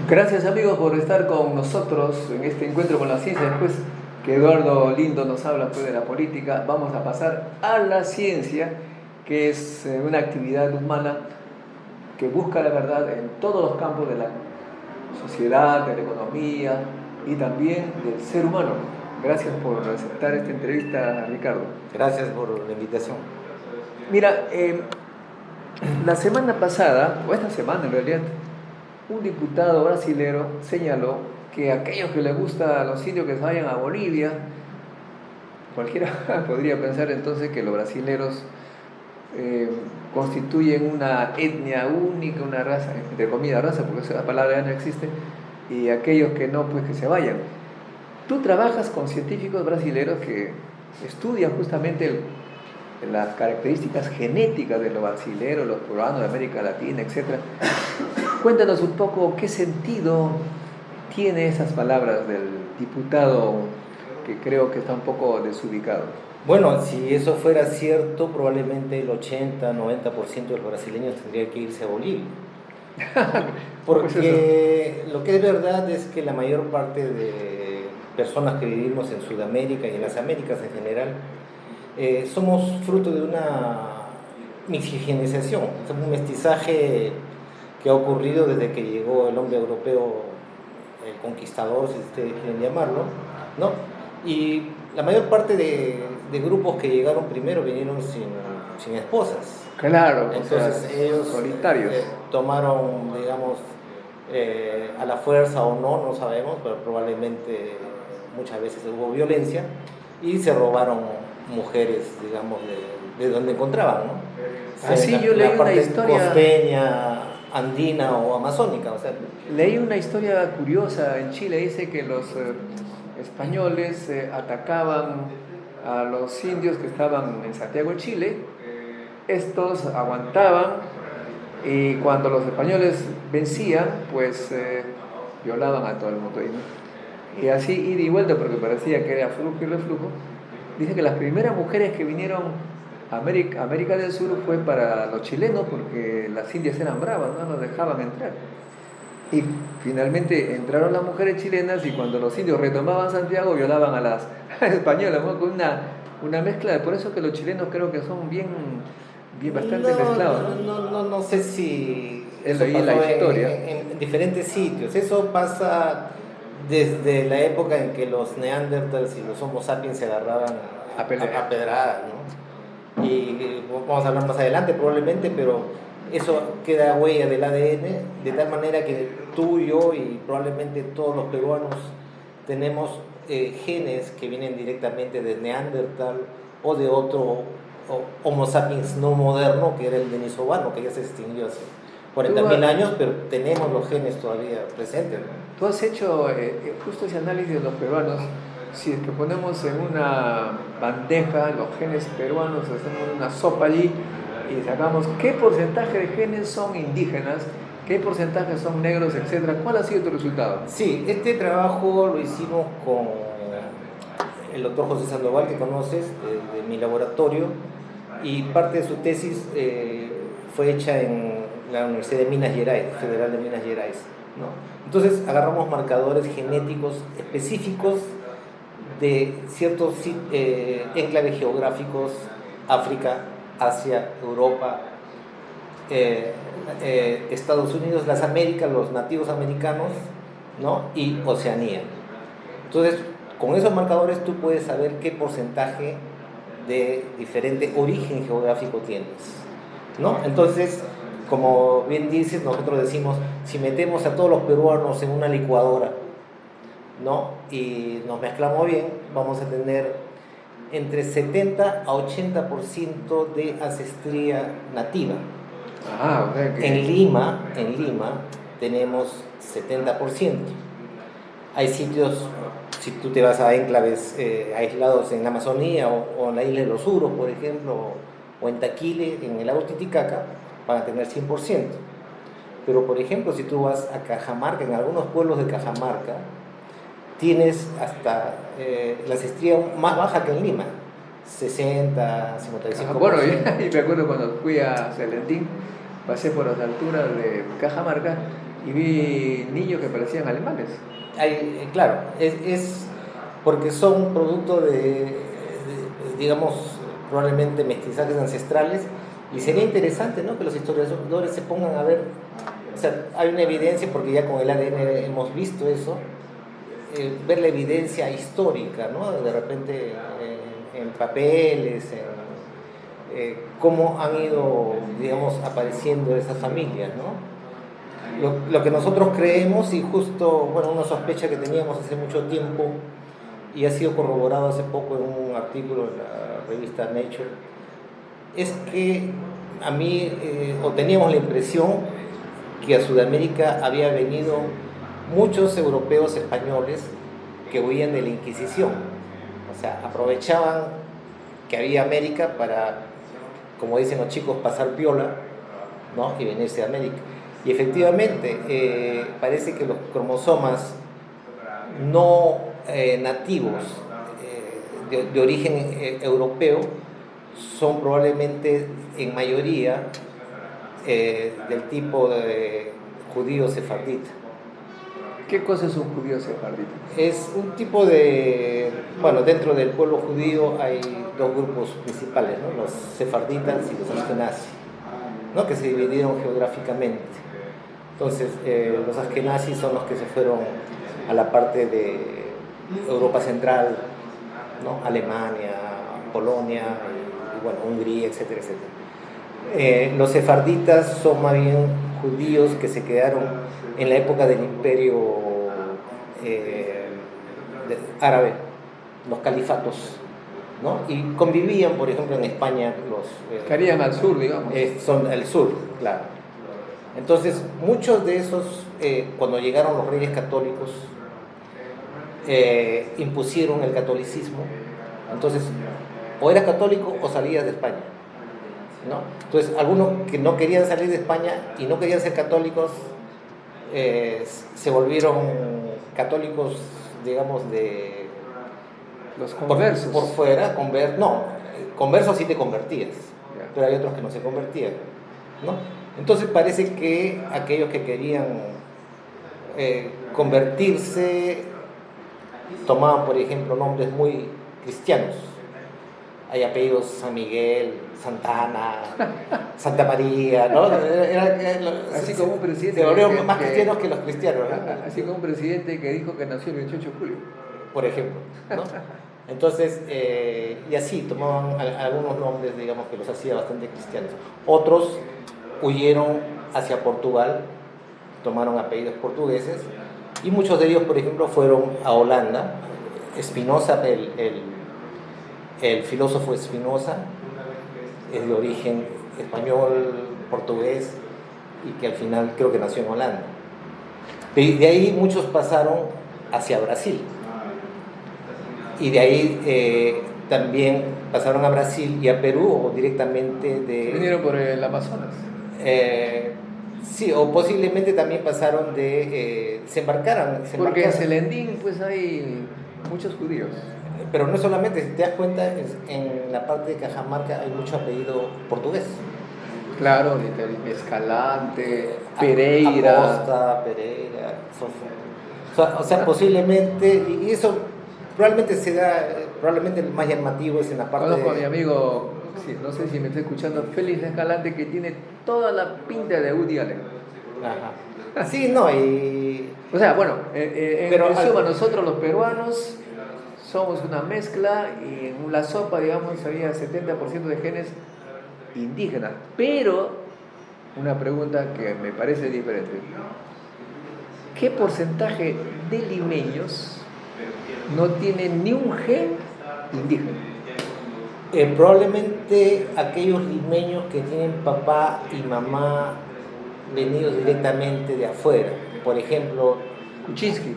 Gracias amigos por estar con nosotros en este encuentro con la ciencia. Después que Eduardo Lindo nos habla pues, de la política, vamos a pasar a la ciencia, que es una actividad humana que busca la verdad en todos los campos de la sociedad, de la economía y también del ser humano. Gracias por aceptar esta entrevista, Ricardo. Gracias por la invitación. Mira, la semana pasada, o esta semana en realidad, un diputado brasilero señaló que aquellos que les gusta a los indios que se vayan a Bolivia, cualquiera podría pensar entonces que los brasileros constituyen una etnia única, una raza, entre comillas raza, porque esa palabra ya no existe, y aquellos que no, pues que se vayan. Tú trabajas con científicos brasileros que estudian justamente las características genéticas de los brasileros, los peruanos de América Latina, etc. Cuéntanos un poco qué sentido tiene esas palabras del diputado, que creo que está un poco desubicado. Bueno, si eso fuera cierto, probablemente el 80-90% de los brasileños tendría que irse a Bolivia. Porque lo que es verdad es que la mayor parte de personas que vivimos en Sudamérica y en las Américas en general, somos fruto de una miscigenación, un mestizaje que ha ocurrido desde que llegó el hombre europeo, el conquistador, si ustedes quieren llamarlo, ¿no? Y la mayor parte de grupos que llegaron primero vinieron sin esposas. Claro, entonces ellos solitarios. Tomaron, digamos, a la fuerza o no sabemos, pero probablemente muchas veces hubo violencia y se robaron mujeres, digamos, de donde encontraban, ¿no? Así yo leí una historia costeña, andina o amazónica, o sea. Leí una historia curiosa en Chile, dice que los españoles atacaban a los indios que estaban en Santiago de Chile. Estos aguantaban y cuando los españoles vencían, pues violaban a todo el mundo. Y así ida y vuelta, porque parecía que era flujo y reflujo. Dice que las primeras mujeres que vinieron a América del Sur fue para los chilenos, porque las indias eran bravas, no nos dejaban entrar. Y finalmente entraron las mujeres chilenas y cuando los indios retomaban Santiago violaban a las españolas, ¿no? Con una mezcla. Por eso que los chilenos creo que son bastante mezclados, ¿no? No sé si eso pasó la historia. En diferentes sitios. Eso pasa desde la época en que los neandertals y los homo sapiens se agarraban a pedradas, ¿no? Y vamos a hablar más adelante probablemente, pero eso queda huella del ADN, de tal manera que tú, yo y probablemente todos los peruanos tenemos genes que vienen directamente de Neandertal o de otro Homo sapiens no moderno, que era el denisovano, que ya se extinguió hace 40.000 años, pero tenemos los genes todavía presentes, ¿no? Tú has hecho justo ese análisis de los peruanos. Si es que ponemos en una bandeja los genes peruanos, hacemos una sopa allí y sacamos qué porcentaje de genes son indígenas, qué porcentaje son negros, etcétera. ¿Cuál ha sido tu resultado? Sí, este trabajo lo hicimos con el doctor José Sandoval, que conoces, de mi laboratorio, y parte de su tesis fue hecha en la Universidad de Minas Gerais, Federal de Minas Gerais, ¿no? Entonces agarramos marcadores genéticos específicos de ciertos enclaves geográficos: África, Asia, Europa, Estados Unidos, las Américas, los nativos americanos, ¿no? Y Oceanía. Entonces, con esos marcadores tú puedes saber qué porcentaje de diferente origen geográfico tienes, ¿no? Entonces, como bien dices, nosotros decimos, si metemos a todos los peruanos en una licuadora, ¿no? Y nos mezclamos bien, vamos a tener entre 70 a 80% de ancestría nativa. Okay. En Lima tenemos 70%. Hay sitios, si tú te vas a enclaves aislados en la Amazonía o en la isla de los Uros, por ejemplo, o en Taquile, en el lago Titicaca, van a tener 100%. Pero, por ejemplo, si tú vas a Cajamarca, en algunos pueblos de Cajamarca, tienes hasta la ancestría más baja que en Lima, 60, 55%. Bueno, y me acuerdo cuando fui a Celentín, pasé por las alturas de Cajamarca y vi niños que parecían alemanes. Claro, es porque son producto digamos, probablemente mestizajes ancestrales, y sería interesante, ¿no?, que los historiadores se pongan a ver, o sea, hay una evidencia, porque ya con el ADN hemos visto eso, ver la evidencia histórica, ¿no?, de repente en papeles, cómo han ido, digamos, apareciendo esas familias, ¿no? Lo que nosotros creemos, y justo, bueno, una sospecha que teníamos hace mucho tiempo y ha sido corroborado hace poco en un artículo en la revista Nature, es que a mí, o teníamos la impresión que a Sudamérica había venido muchos europeos españoles que huían de la Inquisición, o sea, aprovechaban que había América para, como dicen los chicos, pasar piola, ¿no?, y venirse a América. Y efectivamente, parece que los cromosomas no nativos de origen europeo son probablemente en mayoría del tipo de judío sefardita. ¿Qué cosa es un judío sefardita? Es un tipo de... Bueno, dentro del pueblo judío hay dos grupos principales, ¿no?, los sefarditas y los ashkenazis, ¿no?, que se dividieron geográficamente. Entonces, los ashkenazis son los que se fueron a la parte de Europa Central, ¿no?, Alemania, Polonia, y bueno, Hungría, etcétera, etcétera. Los sefarditas son más bien judíos que se quedaron en la época del imperio árabe, los califatos, ¿no?, y convivían, por ejemplo, en España los... que harían al sur, digamos. Son el sur, claro. Entonces, muchos de esos, cuando llegaron los reyes católicos, impusieron el catolicismo. Entonces, o eras católico o salías de España, ¿no? Entonces, algunos que no querían salir de España y no querían ser católicos, se volvieron católicos, digamos, de... Los conversos. Por fuera, conversos sí te convertías, pero hay otros que no se convertían, ¿no? Entonces parece que aquellos que querían convertirse tomaban, por ejemplo, nombres muy cristianos. Hay apellidos San Miguel, Santa Ana, Santa María, ¿no? Así como un presidente... Se volvieron más cristianos que los cristianos, ¿no? Así como un presidente que dijo que nació el 28 de julio. Por ejemplo, ¿no? Entonces, y así tomaban algunos nombres, digamos, que los hacía bastante cristianos. Otros huyeron hacia Portugal, tomaron apellidos portugueses, y muchos de ellos, por ejemplo, fueron a Holanda. Spinoza, el filósofo Spinoza, es de origen español, portugués, y que al final creo que nació en Holanda. De ahí muchos pasaron hacia Brasil, y de ahí también pasaron a Brasil y a Perú, o directamente de... Vinieron por el Amazonas. Sí, o posiblemente también pasaron se embarcaron. Porque en Celendín pues hay muchos judíos. Pero no solamente, si te das cuenta, en la parte de Cajamarca hay mucho apellido portugués. Claro, Escalante, Pereira. Acosta, Pereira. O sea, posiblemente, y eso probablemente se da, probablemente el más llamativo es en la parte... Conozco a mi amigo, sí, no sé si me está escuchando, Félix Escalante, que tiene toda la pinta de Woody Allen. Ajá. Sí, no, y... O sea, bueno, en suma, nosotros los peruanos somos una mezcla, y en la sopa, digamos, había 70% de genes indígenas. Pero, una pregunta que me parece diferente. ¿Qué porcentaje de limeños no tienen ni un gen indígena? Probablemente aquellos limeños que tienen papá y mamá venidos directamente de afuera, por ejemplo Kuczynski,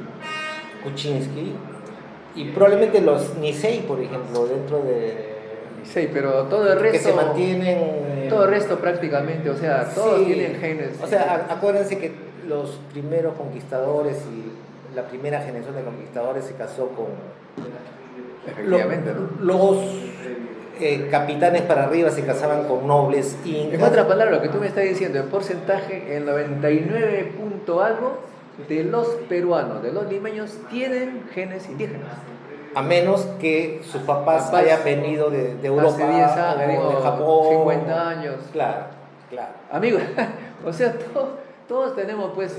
y probablemente los Nisei, por ejemplo, dentro de... Sí, pero todo el resto... Que se mantienen... Todo el resto prácticamente, o sea, todos sí, tienen genes. O sea, acuérdense que los primeros conquistadores y la primera generación de conquistadores se casó con... Efectivamente, ¿no? Los capitanes para arriba se casaban con nobles incas. En otra palabra, lo que tú me estás diciendo, en porcentaje, el 99 punto algo de los peruanos, de los limeños, tienen genes indígenas. A menos que sus papás hayan venido de Europa, hace 10 años, o de Japón. 50 años. Claro, claro. Amigos, o sea, todos tenemos pues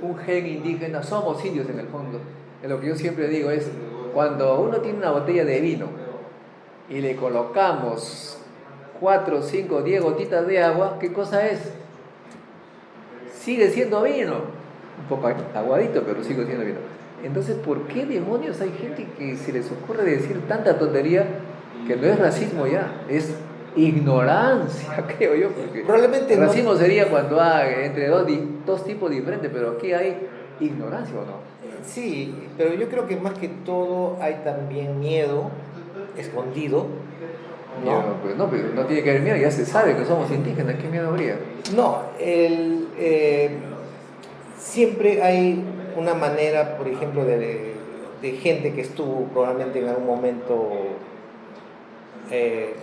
un gen indígena, somos indios en el fondo. Lo que yo siempre digo es, cuando uno tiene una botella de vino y le colocamos 4, 5, 10 gotitas de agua, ¿qué cosa es? Sigue siendo vino. Un poco aguadito, pero sigue siendo vino. Entonces, ¿por qué demonios hay gente que se les ocurre decir tanta tontería que no es racismo ya? Es ignorancia, creo yo. Porque probablemente racismo no sería cuando hay entre dos tipos diferentes, pero aquí hay ignorancia, ¿o no? Sí, pero yo creo que más que todo hay también miedo escondido. No, pero no tiene que haber miedo, ya se sabe que somos indígenas, ¿qué miedo habría? No, siempre hay una manera, por ejemplo, de gente que estuvo probablemente en algún momento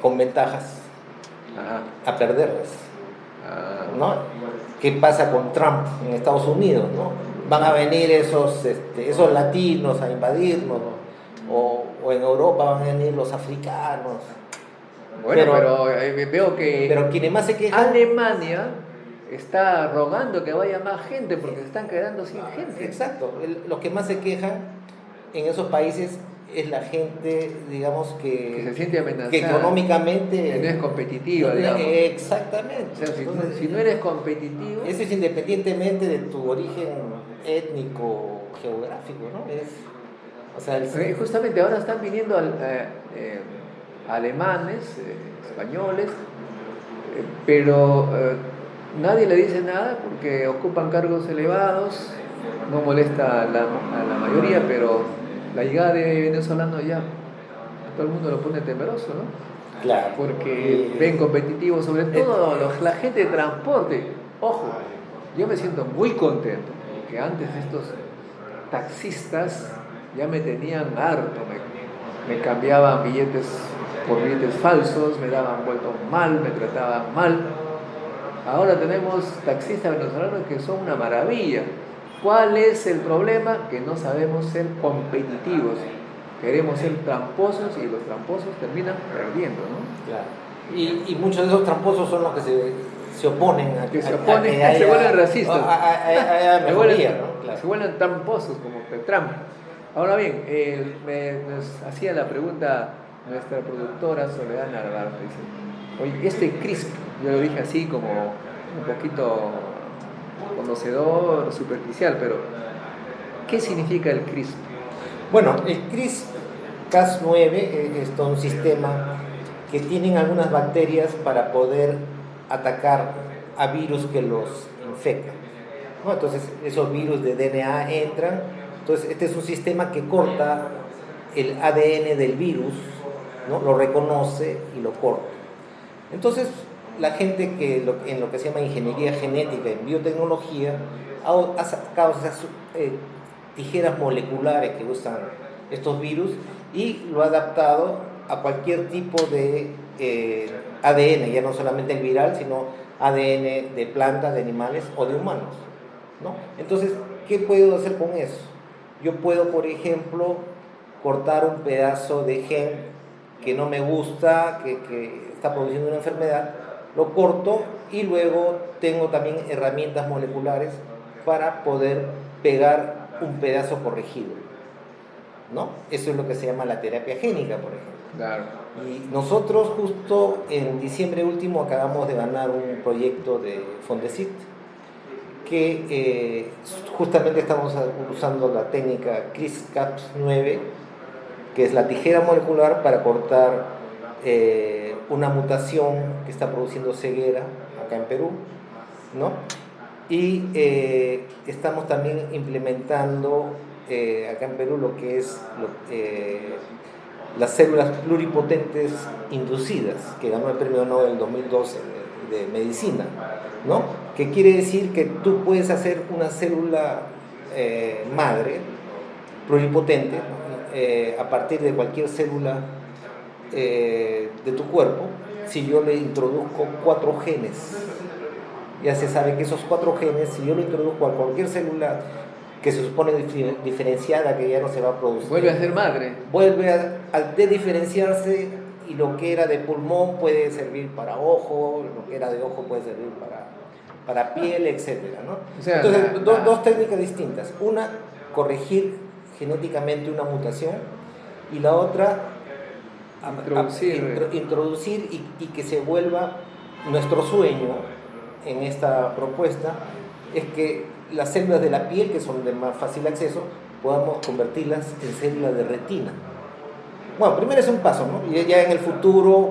con ventajas a perderlas, ¿no? ¿Qué pasa con Trump en Estados Unidos, ¿no? Van a venir esos latinos a invadirnos, ¿no? o en Europa van a venir los africanos. Bueno, pero veo que pero quienes más se quejan, Alemania está rogando que vaya más gente porque se están quedando sin gente. Exacto, los que más se quejan en esos países es la gente, digamos, que se siente amenazada, que económicamente que no es competitiva, digamos. Exactamente. O sea, si no eres competitivo, eso es independientemente de tu origen étnico, geográfico, ¿no? O sea, justamente ahora están viniendo alemanes, españoles, pero nadie le dice nada porque ocupan cargos elevados, no molesta a la mayoría, pero la llegada de venezolanos ya todo el mundo lo pone temeroso, ¿no? Claro. Porque ven competitivos, sobre todo la gente de transporte. Ojo, yo me siento muy contento porque antes estos taxistas ya me tenían harto, me cambiaban billetes por billetes falsos, me daban vueltos mal, me trataban mal. Ahora tenemos taxistas venezolanos que son una maravilla. ¿Cuál es el problema? Que no sabemos ser competitivos. Queremos ser tramposos y los tramposos terminan perdiendo, ¿no? Claro. Y muchos de esos tramposos son los que se oponen a que se vuelven racistas. Se vuelven tramposos como Trump. Ahora bien, nos hacía la pregunta nuestra productora Soledad Narvarte. Dice, oye, este CRISP, yo lo dije así como un poquito conocedor, superficial, pero ¿qué significa el CRISP? Bueno, el CRISP-Cas9 es todo un sistema que tienen algunas bacterias para poder atacar a virus que los infectan, ¿no? Entonces esos virus de DNA entran, entonces este es un sistema que corta el ADN del virus, ¿no? Lo reconoce y lo corta. Entonces la gente que en lo que se llama ingeniería genética en biotecnología ha sacado esas tijeras moleculares que usan estos virus y lo ha adaptado a cualquier tipo de ADN, ya no solamente el viral, sino ADN de plantas, de animales o de humanos, ¿no? Entonces, ¿qué puedo hacer con eso? Yo puedo, por ejemplo, cortar un pedazo de gen que no me gusta, que está produciendo una enfermedad, lo corto y luego tengo también herramientas moleculares para poder pegar un pedazo corregido, ¿no? Eso es lo que se llama la terapia génica, por ejemplo. Claro. Y nosotros justo en diciembre último acabamos de ganar un proyecto de Fondesit que justamente estamos usando la técnica CRISPR-Cas9, que es la tijera molecular para cortar una mutación que está produciendo ceguera acá en Perú, ¿no? Y estamos también implementando acá en Perú lo que es las células pluripotentes inducidas, que ganó el premio Nobel 2012 de medicina, ¿no? Que quiere decir que tú puedes hacer una célula madre pluripotente a partir de cualquier célula de tu cuerpo, si yo le introduzco 4 genes, ya se sabe que esos 4 genes, si yo lo introduzco a cualquier célula que se supone diferenciada, que ya no se va a producir, vuelve a ser madre. Vuelve a diferenciarse, y lo que era de pulmón puede servir para ojo, lo que era de ojo puede servir para piel, etcétera, ¿no? O sea, entonces, dos técnicas distintas. Una, corregir genéticamente una mutación, y la otra, introducir y que se vuelva nuestro sueño en esta propuesta, es que las células de la piel, que son de más fácil acceso, podamos convertirlas en células de retina. Bueno, primero es un paso, ¿no? Y ya en el futuro,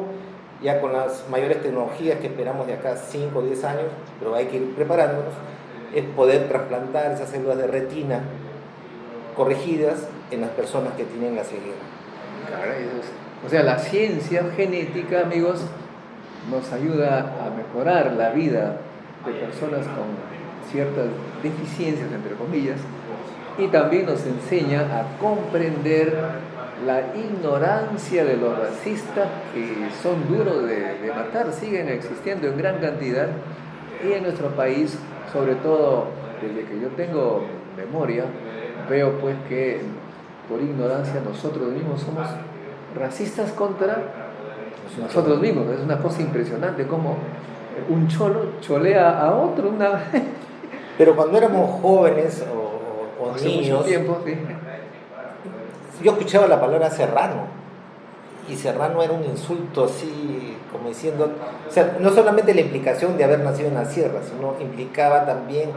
ya con las mayores tecnologías que esperamos de acá 5 o 10 años, pero hay que ir preparándonos, es poder trasplantar esas células de retina corregidas en las personas que tienen la ceguera. Caray, o sea, la ciencia genética, amigos, nos ayuda a mejorar la vida de personas con ciertas deficiencias, entre comillas, y también nos enseña a comprender la ignorancia de los racistas, que son duros de matar, siguen existiendo en gran cantidad, y en nuestro país, sobre todo desde que yo tengo memoria, veo pues que por ignorancia nosotros mismos somos racistas contra nosotros mismos. Es una cosa impresionante como un cholo cholea a otro una Pero cuando éramos jóvenes o hace niños, mucho tiempo, sí. Yo escuchaba la palabra serrano, y serrano era un insulto así, como diciendo, o sea, no solamente la implicación de haber nacido en la sierra, sino implicaba también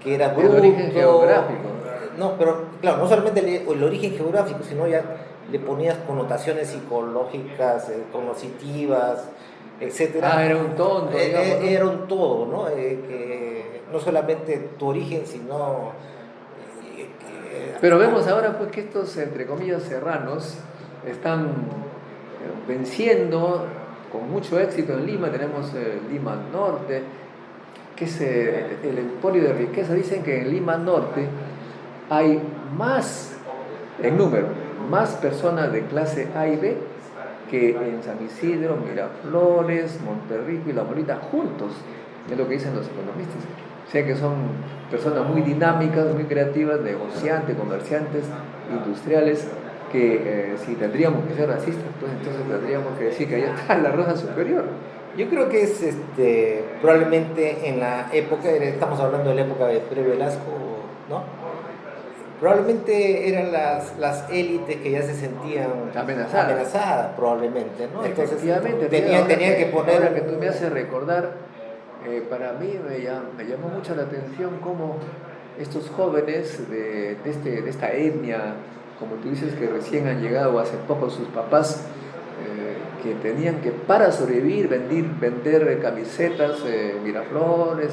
que era bruto. El origen geográfico. No, pero claro, no solamente el origen geográfico, sino ya le ponías connotaciones psicológicas, cognitivas, etcétera. Ah, era un tonto, digamos, ¿no? Era un todo, ¿no? Que no solamente tu origen, sino... Pero vemos ahora pues que estos, entre comillas, serranos están venciendo con mucho éxito en Lima. Tenemos Lima Norte, que es el emporio de riqueza. Dicen que en Lima Norte hay más, en número, más personas de clase A y B que en San Isidro, Miraflores, Monterrico y La Molina juntos, es lo que dicen los economistas. O sea que son personas muy dinámicas, muy creativas, negociantes, comerciantes, industriales, que si tendríamos que ser racistas, pues entonces tendríamos que decir que allá está la raza superior. Yo creo que es probablemente en la época, estamos hablando de la época de Pre Velasco, ¿no? Probablemente eran las élites que ya se sentían amenazadas probablemente, ¿no? Entonces tenían que poner... Ahora que tú me haces recordar, para mí me llamó mucho la atención cómo estos jóvenes de esta etnia, como tú dices, que recién han llegado hace poco sus papás, que tenían que para sobrevivir vender camisetas, Miraflores,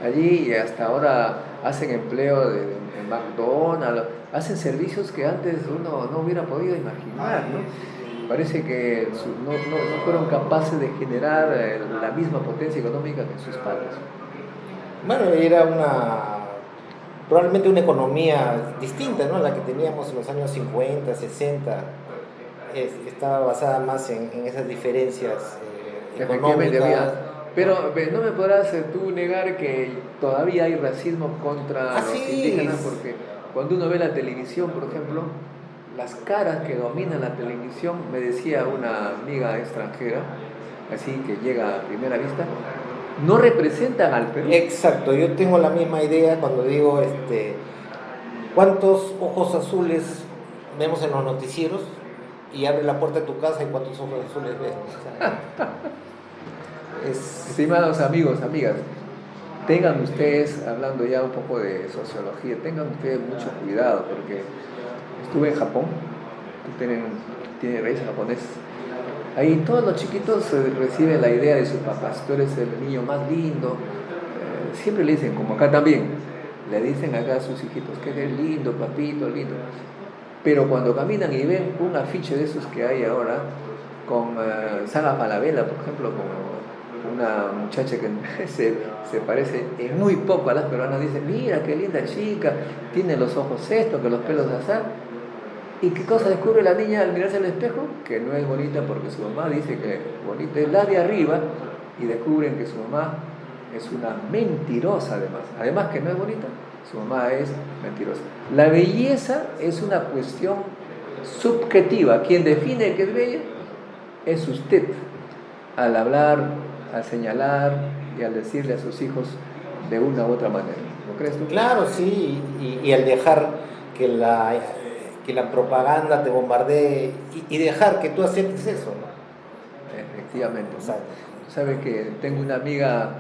allí, y hasta ahora hacen empleo en McDonald's, hacen servicios que antes uno no hubiera podido imaginar, ¿no? Parece que no fueron capaces de generar la misma potencia económica que sus padres. Bueno, era probablemente una economía distinta, ¿no? La que teníamos en los años 50, 60, estaba basada más en esas diferencias económicas. Pero no me podrás tú negar que todavía hay racismo contra los indígenas, porque cuando uno ve la televisión, por ejemplo, las caras que dominan la televisión, me decía una amiga extranjera, así que llega a primera vista, no representan al Perú. Exacto, yo tengo la misma idea cuando digo, ¿cuántos ojos azules vemos en los noticieros? Y abre la puerta de tu casa y cuántos ojos azules ves. O sea, Estimados amigos, amigas, tengan ustedes, hablando ya un poco de sociología, tengan ustedes mucho cuidado, porque estuve en Japón, tiene raíces japonesas. Ahí todos los chiquitos reciben la idea de sus papás: tú eres el niño más lindo. Siempre le dicen, como acá también, le dicen acá a sus hijitos que eres lindo, papito, lindo. Pero cuando caminan y ven un afiche de esos que hay ahora, con Saga Falabella, por ejemplo, con una muchacha que se parece en muy poco a las peruanas, dicen, mira qué linda chica, tiene los ojos estos, que los pelos así. ¿Y qué cosa descubre la niña al mirarse al espejo? Que no es bonita porque su mamá dice que es bonita, es la de arriba, y descubren que su mamá es una mentirosa además que no es bonita, su mamá es mentirosa. La belleza es una cuestión subjetiva, quien define que es bella es usted, al hablar, al señalar y al decirle a sus hijos de una u otra manera, ¿no crees tú? Claro, sí, y al dejar que la propaganda te bombardee y dejar que tú aceptes eso, ¿no? Efectivamente. Exacto. Sabes que tengo una amiga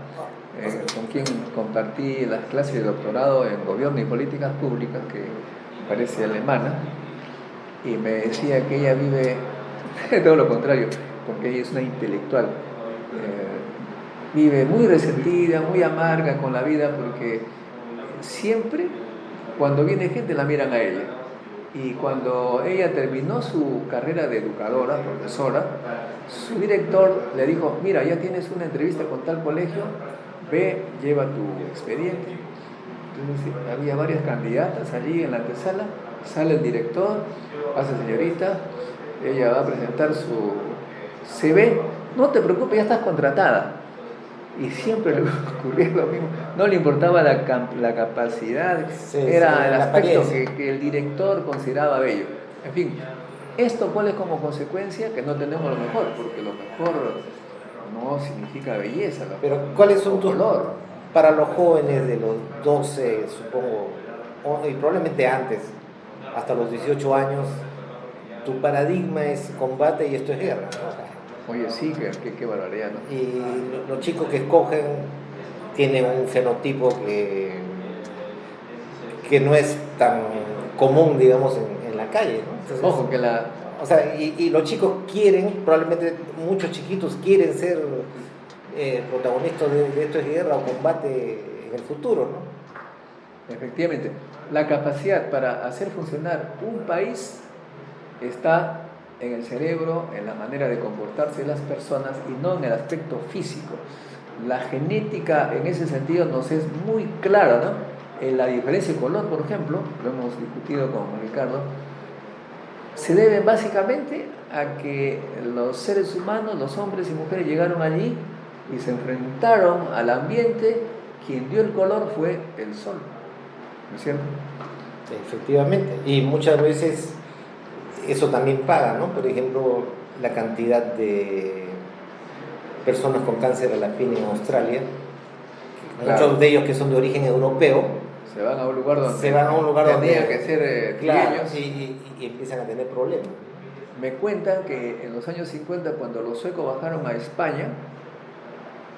con quien compartí las clases de doctorado en gobierno y políticas públicas, que parece alemana, y me decía que ella vive todo lo contrario, porque ella es una intelectual. Vive muy resentida, muy amarga con la vida, porque siempre cuando viene gente la miran a ella. Y cuando ella terminó su carrera de educadora, profesora, su director le dijo: mira, ya tienes una entrevista con tal colegio, ve, lleva tu expediente. Entonces había varias candidatas allí en la antesala, sale el director, pasa señorita, ella va a presentar su CV, no te preocupes, ya estás contratada. Y siempre le ocurría lo mismo, no le importaba la capacidad, era el aspecto que el director consideraba bello. En fin, esto cuál es como consecuencia que no tenemos lo mejor, porque lo mejor no significa belleza. Pero ¿cuáles son tus color para los jóvenes de los 12, supongo, y probablemente antes, hasta los 18 años? Tu paradigma es combate y esto es guerra, ¿no? Oye, sí, qué barbaridad, ¿no? Y los chicos que escogen tienen un fenotipo que no es tan común, digamos, en la calle, ¿no? Entonces, ojo, que o sea, y los chicos quieren, probablemente muchos chiquitos quieren ser protagonistas de esto es guerra o combate en el futuro, ¿no? Efectivamente, la capacidad para hacer funcionar un país está en el cerebro, en la manera de comportarse de las personas y no en el aspecto físico. La genética en ese sentido nos es muy clara, ¿no? En la diferencia de color, por ejemplo, lo hemos discutido con Ricardo, se debe básicamente a que los seres humanos, los hombres y mujeres, llegaron allí y se enfrentaron al ambiente. Quien dio el color fue el sol, ¿no es cierto? Efectivamente, y muchas veces eso también paga, ¿no? Por ejemplo, la cantidad de personas con cáncer a la piel en Australia, claro, muchos de ellos que son de origen europeo, se van a un lugar donde tenían que ser claro, y empiezan a tener problemas. Me cuentan que en los años 50, cuando los suecos bajaron a España,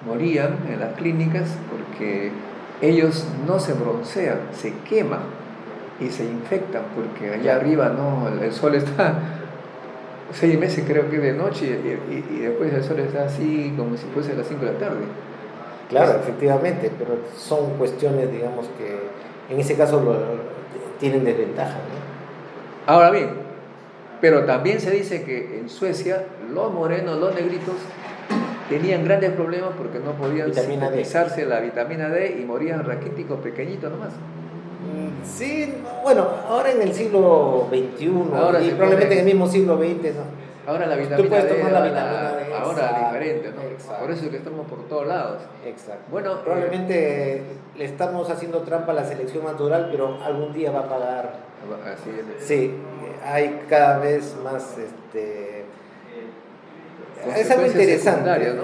morían en las clínicas porque ellos no se broncean, se queman y se infectan, porque allá arriba no, el sol está 6 meses creo que de noche y después el sol está así como si fuese a las 5 de la tarde. Claro, efectivamente, pero son cuestiones, digamos, que en ese caso tienen desventaja, ¿no? Ahora bien, pero también se dice que en Suecia los morenos, los negritos, tenían grandes problemas porque no podían sintetizarse la vitamina D y morían raquíticos pequeñitos nomás. Sí, bueno, ahora en el siglo XXI y probablemente en el mismo siglo XX, ¿no? Ahora la vitamina D, ahora diferente, ¿no? Exacto. Por eso es que estamos por todos lados. Exacto. Bueno, probablemente le estamos haciendo trampa a la selección natural, pero algún día va a pagar. Así es. Sí, hay cada vez más es algo interesante, ¿no?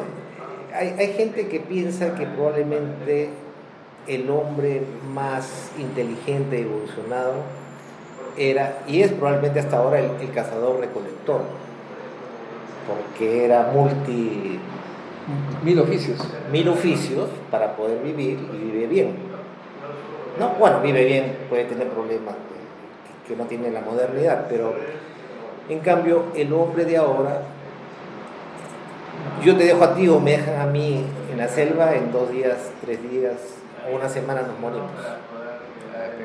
Hay gente que piensa que probablemente el hombre más inteligente y evolucionado era, y es probablemente hasta ahora, el cazador-recolector, porque era mil oficios para poder vivir y vive bien. No, bueno, vive bien, puede tener problemas que no tiene la modernidad, pero en cambio el hombre de ahora, yo te dejo a ti o me dejan a mí en la selva, en 2 días, 3 días o una semana nos morimos,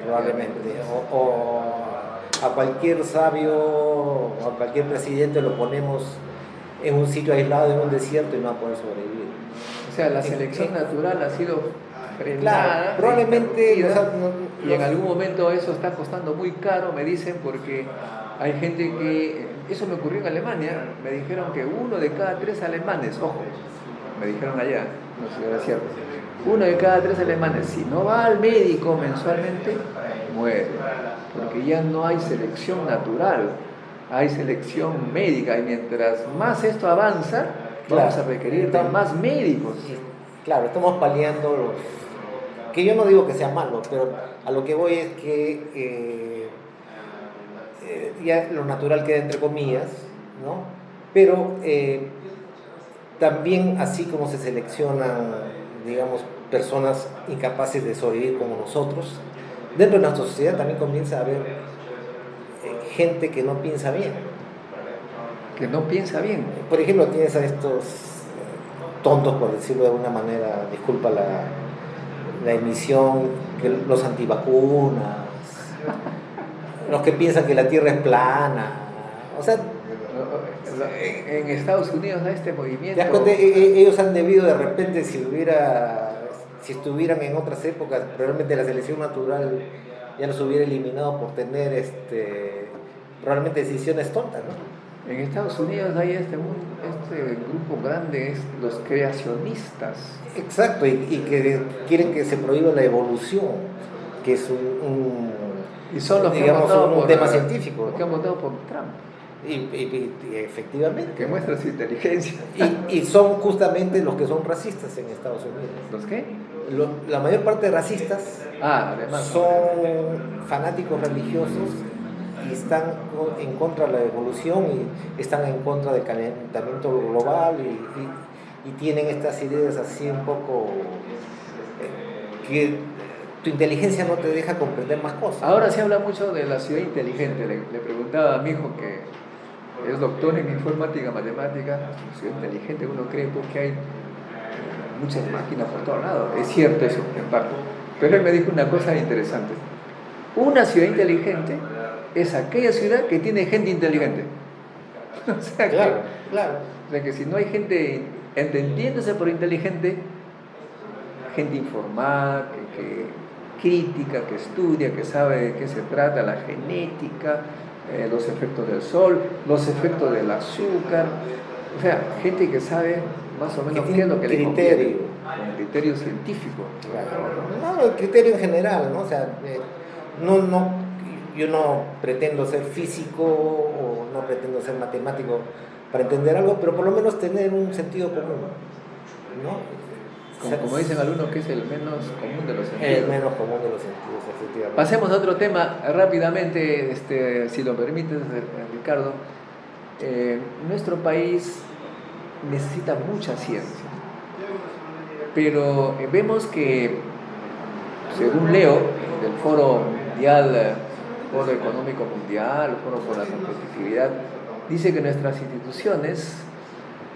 probablemente, o a cualquier sabio o a cualquier presidente lo ponemos en un sitio aislado, en un desierto, y no va a poder sobrevivir. O sea, la selección natural ha sido frenada. Claro, probablemente. Y en algún momento eso está costando muy caro, me dicen, porque hay gente que... Eso me ocurrió en Alemania, me dijeron que 1 de cada 3 alemanes, ojo, me dijeron allá, No sé si era cierto. 1 de cada 3 alemanes, si no va al médico mensualmente, muere. Porque ya no hay selección natural, hay selección médica. Y mientras más esto avanza, vamos a requerir de más médicos. Claro, estamos paliando los... Que yo no digo que sea malo, pero a lo que voy es que ya lo natural queda entre comillas, ¿no? Pero también así como se seleccionan, digamos, personas incapaces de sobrevivir como nosotros, dentro de nuestra sociedad también comienza a haber gente que no piensa bien. Que no piensa bien. Por ejemplo, tienes a estos tontos, por decirlo de alguna manera, disculpa la emisión, que los antivacunas, los que piensan que la Tierra es plana, o sea... En Estados Unidos hay este movimiento. ¿Te das cuenta? Ellos han debido de repente, si estuvieran en otras épocas, probablemente la selección natural ya los hubiera eliminado por tener probablemente decisiones tontas, ¿no? En Estados Unidos hay este grupo grande, es los creacionistas. Exacto, y que quieren que se prohíba la evolución, que es y son los digamos, que han votado un tema científico. Los que han votado por Trump. Y efectivamente. Que muestra su inteligencia. Y son justamente los que son racistas en Estados Unidos. ¿Los qué? La mayor parte de racistas además, son fanáticos religiosos y están en contra de la evolución y están en contra del calentamiento global y tienen estas ideas así un poco que tu inteligencia no te deja comprender más cosas. Ahora se habla mucho de la ciudad inteligente. Le preguntaba a mi hijo, que es doctor en informática, matemática, ciudad inteligente, uno cree porque hay muchas máquinas por todos lados. Es cierto eso, en parte. Pero él me dijo una cosa interesante. Una ciudad inteligente es aquella ciudad que tiene gente inteligente. O sea, claro. O sea que si no hay gente entendiéndose por inteligente, gente informada, que crítica, que estudia, que sabe de qué se trata, la genética, los efectos del sol, los efectos del azúcar, o sea, gente que sabe más o menos qué es lo que le conviene, con criterio científico. Claro. No, el criterio en general, ¿no? O sea, yo no pretendo ser físico o no pretendo ser matemático para entender algo, pero por lo menos tener un sentido común, ¿no? Como dicen algunos, que es el menos común de los sentidos. El menos común de los sentidos, efectivamente. Pasemos a otro tema rápidamente, si lo permites, Ricardo. Nuestro país necesita mucha ciencia, pero vemos que, según leo, del Foro Mundial, Foro Económico Mundial, Foro por la Competitividad, dice que nuestras instituciones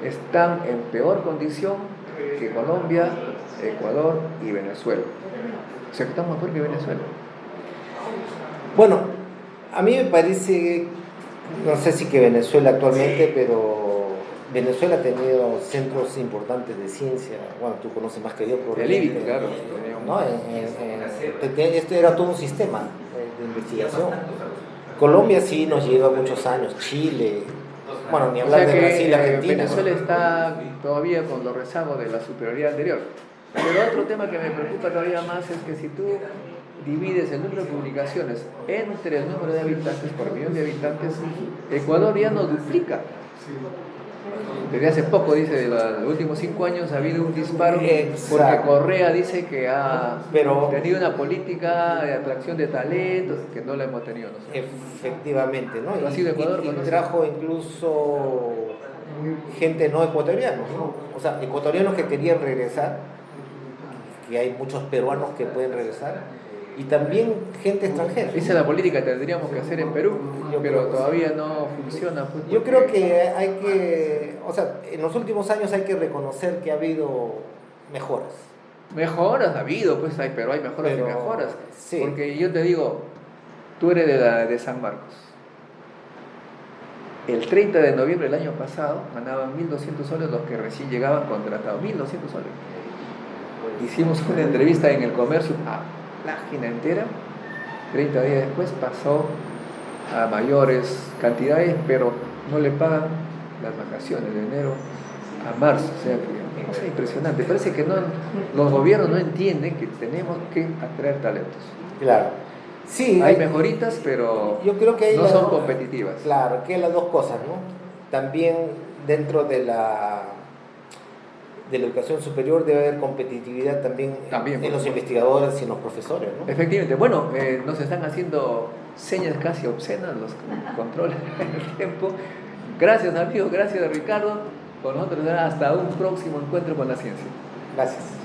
están en peor condición que Colombia, Ecuador y Venezuela. O sea que estamos mejor que Venezuela. Bueno, a mí me parece, no sé si que Venezuela actualmente, pero Venezuela ha tenido centros importantes de ciencia. Bueno, tú conoces más que yo. El IBI, claro. ¿No? Este era todo un sistema de investigación. Colombia sí nos lleva muchos años, Chile. Bueno, ni hablar de Brasil, Argentina. Venezuela está todavía con los rezagos de la superioridad anterior. Pero otro tema que me preocupa todavía más es que si tú divides el número de publicaciones entre el número de habitantes por millón de habitantes, Ecuador ya no duplica. Desde hace poco, dice, de los últimos 5 años ha habido un disparo. Porque Correa dice que ha tenido una política de atracción de talentos que no la hemos tenido nosotros. Efectivamente, ¿no? Ha sido Ecuador, y trajo incluso gente no ecuatoriana, ¿no? O sea, ecuatorianos que querían regresar, que hay muchos peruanos que pueden regresar, y también gente extranjera. Esa es la política que tendríamos que hacer en Perú, pero todavía no funciona. Pues, yo creo que o sea, en los últimos años hay que reconocer que ha habido mejoras. Mejoras ha habido, pues pero hay mejoras y mejoras. Sí. Porque yo te digo, tú eres de San Marcos. El 30 de noviembre del año pasado ganaban 1.200 soles los que recién llegaban contratados. 1.200 soles. Hicimos una entrevista en El Comercio, página entera. 30 días después pasó a mayores cantidades, pero no le pagan las vacaciones de enero a marzo. O sea que O sea, impresionante. Parece que los gobiernos no entienden que tenemos que atraer talentos. Claro. Sí, hay mejoritas, pero yo creo que no son competitivas. Claro, que hay las dos cosas, ¿no? También dentro de la educación superior debe haber competitividad también en los investigadores y en los profesores, ¿no? Efectivamente. Bueno, nos están haciendo señas casi obscenas los controles del tiempo. Gracias, amigo. Gracias, Ricardo. Con nosotros hasta un próximo encuentro con la ciencia. Gracias.